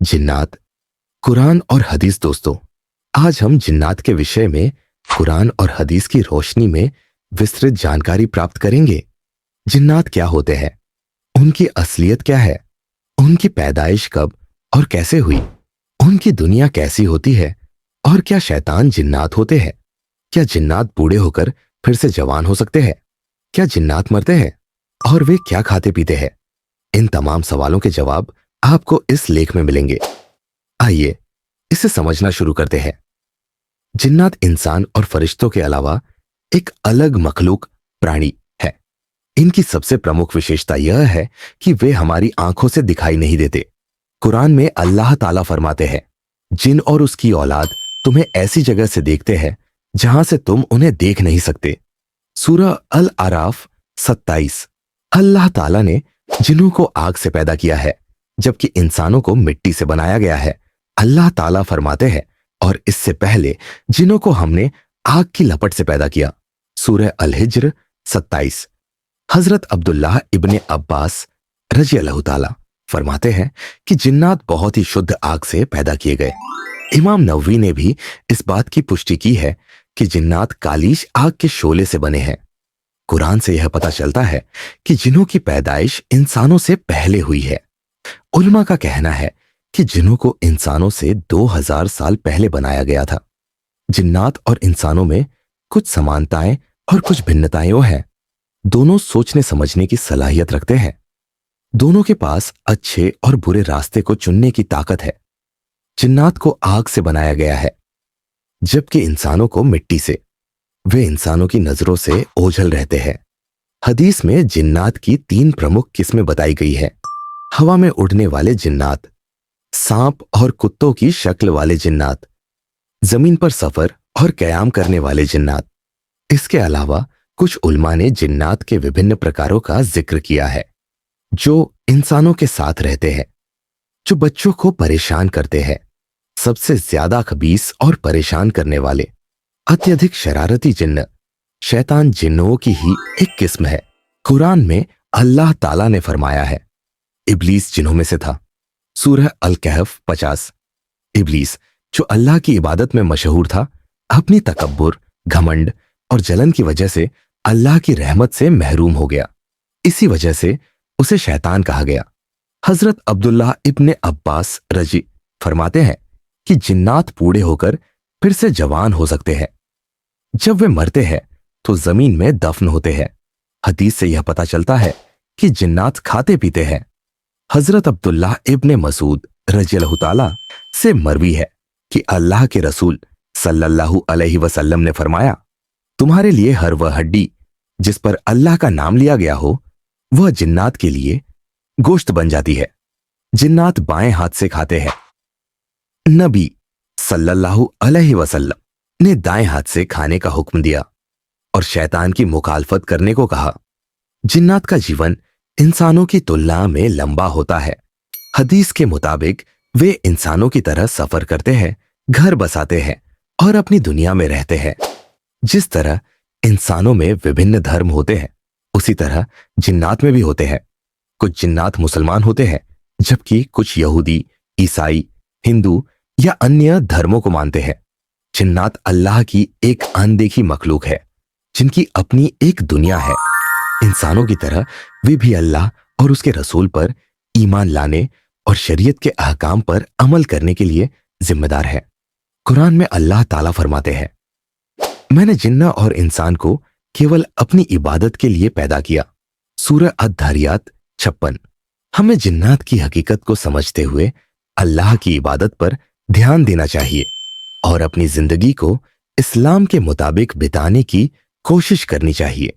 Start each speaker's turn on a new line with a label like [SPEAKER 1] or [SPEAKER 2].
[SPEAKER 1] जिन्नात, कुरान और हदीस। दोस्तों, आज हम जिन्नात के विषय में कुरान और हदीस की रोशनी में विस्तृत जानकारी प्राप्त करेंगे। जिन्नात क्या होते हैं, उनकी असलियत क्या है, उनकी पैदाइश कब और कैसे हुई, उनकी दुनिया कैसी होती है और क्या शैतान जिन्नात होते हैं। क्या जिन्नात बूढ़े होकर फिर से जवान हो सकते हैं? क्या जिन्नात मरते हैं और वे क्या खाते पीते हैं? इन तमाम सवालों के जवाब आपको इस लेख में मिलेंगे। आइए इसे समझना शुरू करते हैं। जिन्नात इंसान और फरिश्तों के अलावा एक अलग मखलूक प्राणी है। इनकी सबसे प्रमुख विशेषता यह है कि वे हमारी आंखों से दिखाई नहीं देते। कुरान में अल्लाह ताला फरमाते हैं, जिन और उसकी औलाद तुम्हें ऐसी जगह से देखते हैं जहां से तुम उन्हें देख नहीं सकते। सूरह अल आराफ 27। अल्लाह ताला ने जिन्हों को आग से पैदा किया है जबकि इंसानों को मिट्टी से बनाया गया है। अल्लाह ताला फरमाते हैं, और इससे पहले जिन्हों को हमने आग की लपट से पैदा किया। सूरह अल हिज्र 27। हजरत अब्दुल्लाह इब्ने अब्बास रजी अल्लाह ताला फरमाते हैं कि जिन्नात बहुत ही शुद्ध आग से पैदा किए गए। इमाम नववी ने भी इस बात की पुष्टि की है कि जिन्नात कालीश आग के शोले से बने हैं। कुरान से यह पता चलता है कि जिन्हों की पैदाइश इंसानों से पहले हुई है। उलमा का कहना है कि जिन्हों को इंसानों से 2000 साल पहले बनाया गया था। जिन्नात और इंसानों में कुछ समानताएं और कुछ भिन्नताएं हैं। दोनों सोचने समझने की सलाहियत रखते हैं। दोनों के पास अच्छे और बुरे रास्ते को चुनने की ताकत है। जिन्नात को आग से बनाया गया है जबकि इंसानों को मिट्टी से। वे इंसानों की नजरों से ओझल रहते हैं। हदीस में जिन्नात की 3 प्रमुख किस्में बताई गई है। हवा में उड़ने वाले जिन्नात, सांप और कुत्तों की शक्ल वाले जिन्नात, जमीन पर सफर और कयाम करने वाले जिन्नात। इसके अलावा कुछ उलमा ने जिन्नात के विभिन्न प्रकारों का जिक्र किया है जो इंसानों के साथ रहते हैं, जो बच्चों को परेशान करते हैं। सबसे ज्यादा खबीस और परेशान करने वाले अत्यधिक शरारती जिन्न शैतान जिन्नों की ही एक किस्म है। कुरान में अल्लाह ताला ने फरमाया है, इब्लीस जिन्हों में से था। सूरह अल कहफ 50। इब्लीस, जो अल्लाह की इबादत में मशहूर था, अपनी तकब्बुर, घमंड और जलन की वजह से अल्लाह की रहमत से महरूम हो गया। इसी वजह से उसे शैतान कहा गया। हजरत अब्दुल्लाह इब्ने अब्बास रजी फरमाते हैं कि जिन्नात बूढ़े होकर फिर से जवान हो सकते हैं। जब वे मरते हैं तो जमीन में दफन होते हैं। हदीस से यह पता चलता है कि जिन्नात खाते पीते हैं। हजरत अब्दुल्लाह इब्ने मसूद रजी अल्लाह ताला से मरवी है कि अल्लाह के रसूल सल्लल्लाहु अलैहि वसल्लम ने फरमाया, तुम्हारे लिए हर वह हड्डी जिस पर अल्लाह का नाम लिया गया हो वह जिन्नात के लिए गोश्त बन जाती है। जिन्नात बाएं हाथ से खाते हैं। नबी सल्लल्लाहु अलैहि वसल्लम ने दाएं हाथ से खाने का हुक्म दिया और शैतान की मुखालफत करने को कहा। जिन्नात का जीवन इंसानों की तुलना में लंबा होता है। हदीस के मुताबिक वे इंसानों की तरह सफर करते हैं, घर बसाते हैं और अपनी दुनिया में रहते हैं। जिस तरह इंसानों में विभिन्न धर्म होते हैं, उसी तरह जिन्नात में भी होते हैं। कुछ जिन्नात मुसलमान होते हैं जबकि कुछ यहूदी, ईसाई, हिंदू या अन्य धर्मों को मानते हैं। जिन्नात अल्लाह की एक अनदेखी मखलूक है जिनकी अपनी एक दुनिया है। इंसानों की तरह वे भी अल्लाह और उसके रसूल पर ईमान लाने और शरीयत के अहकाम पर अमल करने के लिए जिम्मेदार है। कुरान में अल्लाह ताला फरमाते हैं, मैंने जिन्ना और इंसान को केवल अपनी इबादत के लिए पैदा किया। सूरह अद-धारियात 56। हमें जिन्नात की हकीकत को समझते हुए अल्लाह की इबादत पर ध्यान देना चाहिए और अपनी जिंदगी को इस्लाम के मुताबिक बिताने की कोशिश करनी चाहिए।